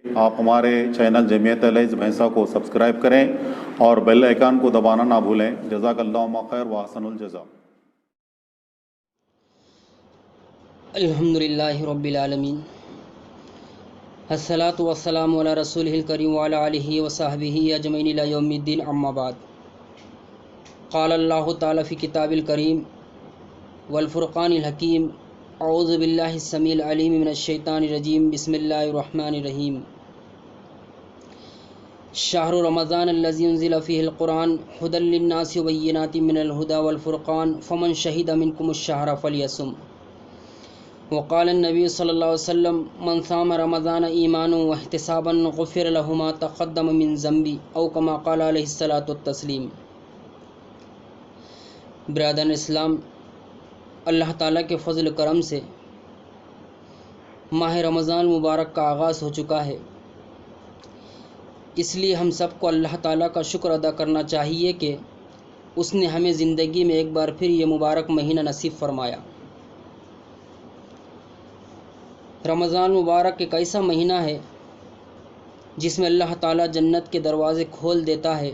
आप हमारे चैनल जमीयत अलैज़ भैंसा को सब्सक्राइब करें और बेल आइकन को दबाना ना भूलें। जज़ाकल्लाहु खैर व अहसनुल जज़ा। अल्हम्दुलिल्लाहि रब्बिल आलमीन, अस्सलातु वस्सलामु अला रसूलिहिल करीम व अला आलिहि व सहबिहि अजमईन इला यौमिद्दीन, अम्मा बाद। क़ाल अल्लाहु तआला फ़ी किताबिल करीम वल फ़ुरक़ानिल हकीम, अऊज़ु बिल्लाहिस समीइल अलीम मिनश शैतानिर रजीम, बिस्मिल्लाहिर रहमानिर रहीम। शहरु रमज़ान अल्लज़ी उन्ज़िला फ़ीहिल क़ुरआन हुदल लिन्नासि व बय्यिनातिम मिनल हुदा वल फ़ुरक़ान फ़मन शहिद मिनकुमुश शहरा फ़लयसुम। वक़ाल नबी सल्लल्लाहु अलैहि वसल्लम मन साम रमज़ान ईमानन व इहतिसाबन गुफ़िर लहु मा तक़द्दम मिन ज़ंबी औ कमा क़ाल अलैहिस्सलातु वत्तस्लीम। ब्रदर इस्लाम, अल्लाह ताला के फ़ज़ल करम से माह रमज़ान मुबारक का आगाज़ हो चुका है। इसलिए हम सबको अल्लाह ताला का शुक्र अदा करना चाहिए कि उसने हमें ज़िंदगी में एक बार फिर ये मुबारक महीना नसीब फ़रमाया। रमज़ान मुबारक एक ऐसा महीना है जिसमें अल्लाह ताला जन्नत के दरवाज़े खोल देता है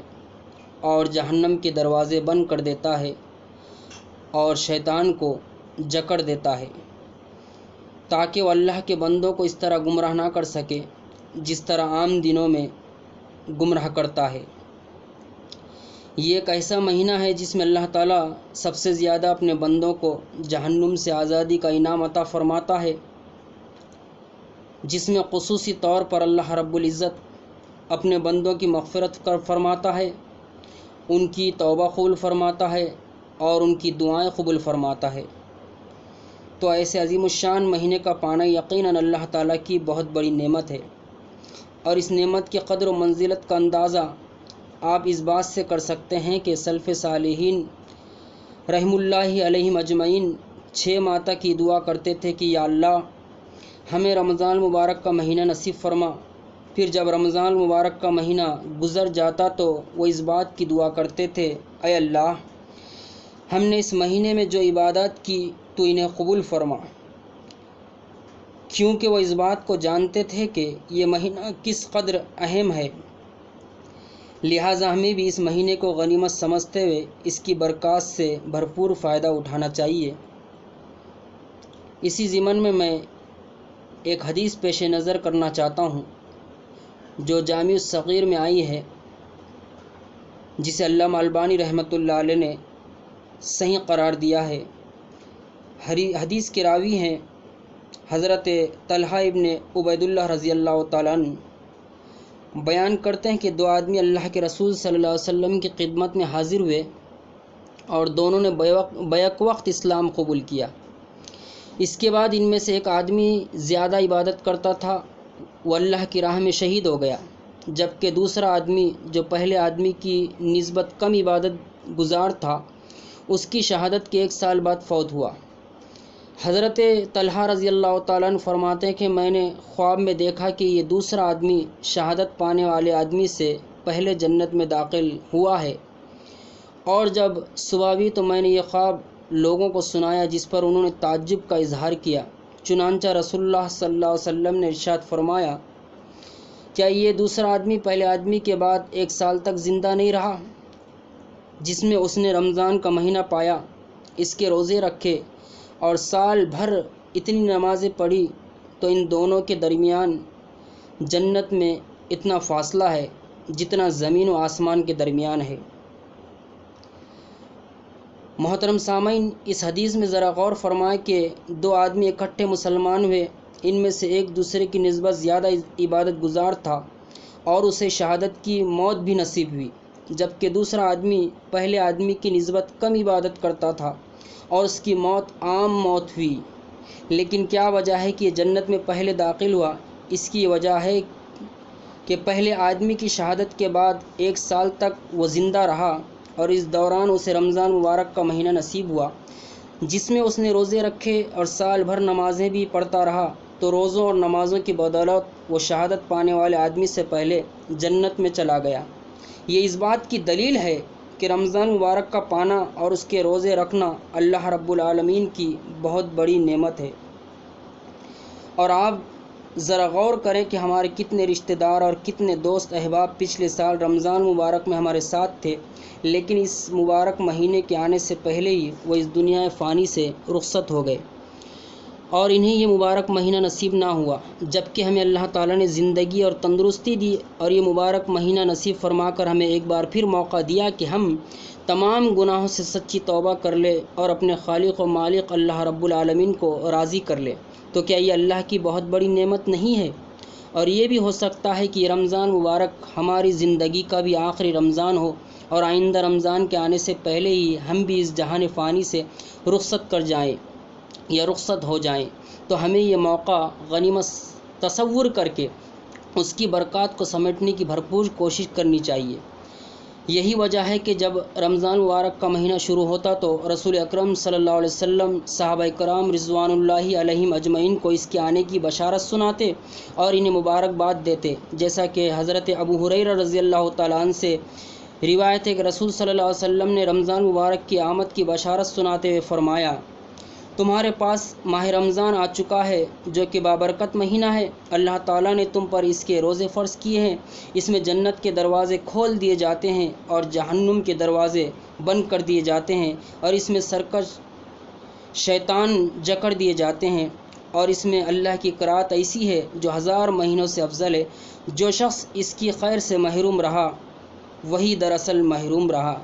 और जहन्नम के दरवाज़े बंद कर देता है और शैतान को जकड़ देता है, ताकि वह अल्लाह के बंदों को इस तरह गुमराह ना कर सके जिस तरह आम दिनों में गुमराह करता है। ये एक ऐसा महीना है जिसमें अल्लाह ताला सबसे ज़्यादा अपने बंदों को जहन्नुम से आज़ादी का इनाम अता फ़रमाता है, जिसमें ख़ुसूसी तौर पर अल्लाह रब्बुल इज़्ज़त अपने बंदों की मग़फ़िरत कर फ़रमाता है, उनकी तौबा क़बूल फ़रमाता है और उनकी दुआएं कबूल फ़रमाता है। तो ऐसे अज़ीमुश्शान महीने का पाना यकीनन अल्लाह ताला की बहुत बड़ी नेमत है, और इस नेमत की क़द्र व मंजिलत का अंदाज़ा आप इस बात से कर सकते हैं कि सल्फ़ सालिहीन रहमुल्लाहि अलैहिम अजमईन 6 माह तक की दुआ करते थे कि या अल्लाह हमें रमज़ान मुबारक का महीना नसीब फ़रमा। फिर जब रमज़ान मुबारक का महीना गुज़र जाता तो वो इस बात की दुआ करते थे, ऐ अल्लाह हमने इस महीने में जो इबादत की तो इन्हें कबूल फ़रमा, क्योंकि वो इस बात को जानते थे कि ये महीना किस कदर अहम है। लिहाजा हमें भी इस महीने को गनीमत समझते हुए इसकी बरक़ात से भरपूर फ़ायदा उठाना चाहिए। इसी ज़िमन में मैं एक हदीस पेश नज़र करना चाहता हूँ जो जामिउस सग़ीर में आई है, जिसे अल्लामा अलबानी रहमतुल्लाह अलैह ने सही करार दिया है। हदीस के रावी हैं हज़रत तलहा इब्न उबैदुल्लाह रज़ी अल्लाह तआला अन्हु। बयान करते हैं कि 2 आदमी अल्लाह के रसूल सल्लल्लाहु अलैहि वसल्लम की खिदमत में हाज़िर हुए और दोनों ने बैक वक्त इस्लाम कबूल किया। इसके बाद इनमें से एक आदमी ज़्यादा इबादत करता था, वो अल्लाह की राह में शहीद हो गया, जबकि दूसरा आदमी जो पहले आदमी की निस्बत कम इबादत गुजार था, उसकी शहादत के 1 साल बाद फ़ौत हुआ। हज़रत तलहा रज़ी अल्लाह तआला अन्हु फरमाते हैं कि मैंने ख्वाब में देखा कि ये दूसरा आदमी शहादत पाने वाले आदमी से पहले जन्नत में दाखिल हुआ है, और जब सुबह हुई तो मैंने ये ख्वाब लोगों को सुनाया, जिस पर उन्होंने ताज्जुब का इजहार किया। चुनांचा रसूलुल्लाह सल्लल्लाहु अलैहि वसल्लम ने इरशाद फरमाया, क्या ये दूसरा आदमी पहले आदमी के बाद 1 साल तक ज़िंदा नहीं रहा, जिसमें उसने रमज़ान का महीना पाया, इसके रोज़े रखे और साल भर इतनी नमाज़ें पढ़ी, तो इन दोनों के दरमियान जन्नत में इतना फ़ासला है जितना ज़मीन व आसमान के दरमियान है। मोहतरम सामईन, इस हदीस में ज़रा गौर फरमाएं कि 2 आदमी इकट्ठे मुसलमान हुए, इनमें से एक दूसरे की निस्बत ज़्यादा इबादत गुजार था और उसे शहादत की मौत भी नसीब हुई, जबकि दूसरा आदमी पहले आदमी की निस्बत कम इबादत करता था और उसकी मौत आम मौत हुई। लेकिन क्या वजह है कि ये जन्नत में पहले दाखिल हुआ? इसकी वजह है कि पहले आदमी की शहादत के बाद 1 साल तक वो ज़िंदा रहा और इस दौरान उसे रमज़ान मुबारक का महीना नसीब हुआ, जिसमें उसने रोज़े रखे और साल भर नमाज़ें भी पढ़ता रहा। तो रोज़ों और नमाज़ों की बदौलत वो शहादत पाने वाले आदमी से पहले जन्नत में चला गया। ये इस बात की दलील है कि रमज़ान मुबारक का पाना और उसके रोज़े रखना अल्लाह रब्बुल आलमीन की बहुत बड़ी नेमत है। और आप ذرا غور کریں کہ ہمارے کتنے رشتہ دار اور کتنے دوست احباب پچھلے سال رمضان مبارک میں ہمارے ساتھ تھے، لیکن اس مبارک مہینے کے آنے سے پہلے ہی وہ اس دنیا فانی سے رخصت ہو گئے اور انہیں یہ مبارک مہینہ نصیب نہ ہوا، جبکہ ہمیں اللہ تعالیٰ نے زندگی اور تندرستی دی اور یہ مبارک مہینہ نصیب فرما کر ہمیں ایک بار پھر موقع دیا کہ ہم تمام گناہوں سے سچی توبہ کر لے اور اپنے خالق و مالک اللہ رب العالمین کو راضی کر لے۔ تو کیا یہ اللہ کی بہت بڑی نعمت نہیں ہے؟ اور یہ بھی ہو سکتا ہے کہ یہ رمضان مبارک ہماری زندگی کا بھی آخری رمضان ہو اور آئندہ رمضان کے آنے سے پہلے ہی ہم بھی اس جہان فانی سے رخصت کر جائیں یا رخصت ہو جائیں، تو ہمیں یہ موقع غنیمت تصور کر کے اس کی برکات کو سمیٹنے کی بھرپور کوشش کرنی چاہیے۔ یہی وجہ ہے کہ جب رمضان مبارک کا مہینہ شروع ہوتا تو رسول اکرم صلی اللہ علیہ وسلم صحابہ کرام رضوان اللہ علیہم اجمعین کو اس کے آنے کی بشارت سناتے اور انہیں مبارکباد دیتے، جیسا کہ حضرت ابو ہریرہ رضی اللہ تعالیٰ عنہ سے روایت ہے کہ رسول صلی اللہ علیہ وسلم نے رمضان مبارک کی آمد کی بشارت سناتے ہوئے فرمایا، تمہارے پاس ماہ رمضان آ چکا ہے جو کہ بابرکت مہینہ ہے۔ اللہ تعالیٰ نے تم پر اس کے روزے فرض کیے ہیں۔ اس میں جنت کے دروازے کھول دیے جاتے ہیں اور جہنم کے دروازے بند کر دیے جاتے ہیں، اور اس میں سرکش شیطان جکڑ دیے جاتے ہیں، اور اس میں اللہ کی قرات ایسی ہے جو 1000 مہینوں سے افضل ہے۔ جو شخص اس کی خیر سے محروم رہا وہی دراصل محروم رہا۔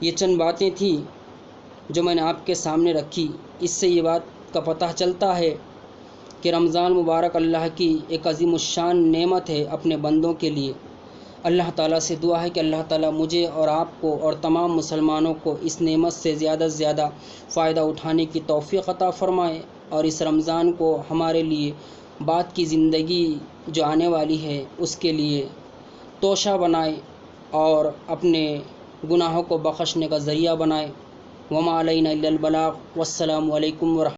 یہ چند باتیں تھیں جو میں نے آپ کے سامنے رکھی۔ اس سے یہ بات کا پتہ چلتا ہے کہ رمضان مبارک اللہ کی ایک عظیم الشان نعمت ہے اپنے بندوں کے لیے۔ اللہ تعالیٰ سے دعا ہے کہ اللہ تعالیٰ مجھے اور آپ کو اور تمام مسلمانوں کو اس نعمت سے زیادہ سے زیادہ فائدہ اٹھانے کی توفیق عطا فرمائے، اور اس رمضان کو ہمارے لیے بعد کی زندگی جو آنے والی ہے اس کے لیے توشہ بنائے اور اپنے گناہوں کو بخشنے کا ذریعہ بنائے۔ وما علینا الا البلاغ۔ والسلام علیکم ورحمۃ اللہ۔